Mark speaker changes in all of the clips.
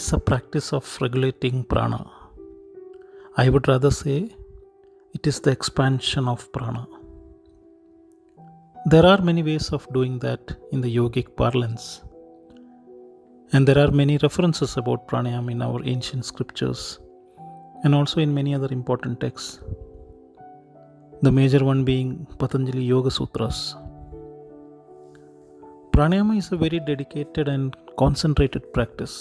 Speaker 1: is a practice of regulating prana. I would rather say it is the expansion of prana. There are many ways of doing that in the yogic parlance, and there are many references about pranayama in our ancient scriptures and also in many other important texts. The major one being Patanjali Yoga Sutras. Pranayama is a very dedicated and concentrated practice,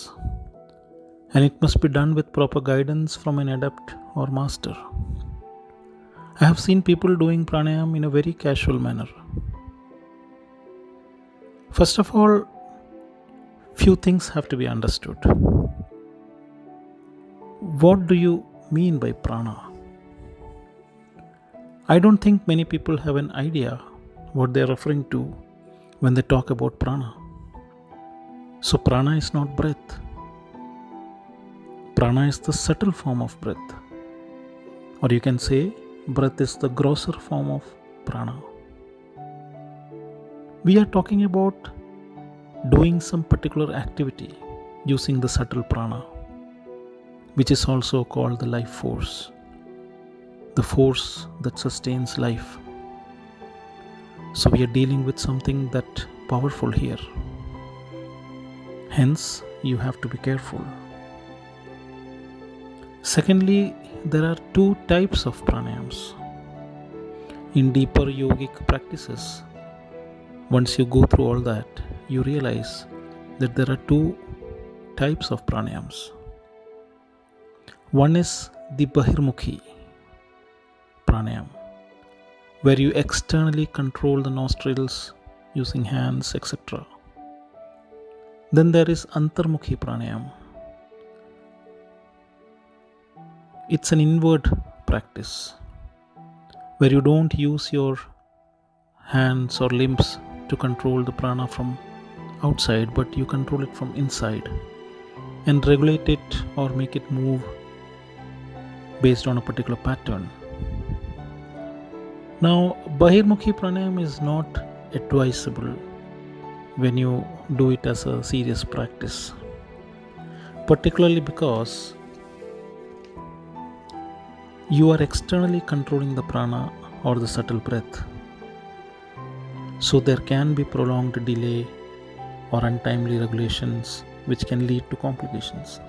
Speaker 1: and it must be done with proper guidance from an adept or master. I have seen people doing pranayama in a very casual manner. First of all, few things have to be understood. What do you mean by prana? I don't think many people have an idea what they are referring to when they talk about prana. So prana is not breath. Prana is the subtle form of breath. Or you can say breath is the grosser form of prana. We are talking about doing some particular activity using the subtle prana, which is also called the life force, the force that sustains life. So we are dealing with something that powerful here. Hence, you have to be careful. Secondly, there are two types of pranayams. In deeper yogic practices, once you go through all that, you realize that there are two types of pranayams. One is the Bahirmukhi pranayam, where you externally control the nostrils using hands, etc. Then there is Antarmukhi pranayam. It's an inward practice where you don't use your hands or limbs to control the prana from outside, but you control it from inside and regulate it or make it move based on a particular pattern. Now, Bahirmukhi pranayam is not advisable when you do it as a serious practice, particularly because you are externally controlling the prana or the subtle breath. So there can be prolonged delay or untimely regulations which can lead to complications.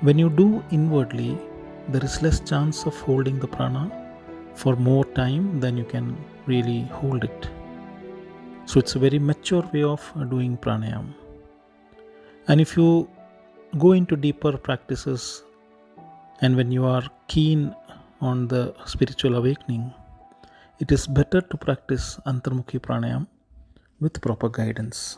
Speaker 1: When you do inwardly, there is less chance of holding the prana for more time than you can really hold it. So it's a very mature way of doing pranayam. And if you go into deeper practices and when you are keen on the spiritual awakening, it is better to practice Antarmukhi pranayam with proper guidance.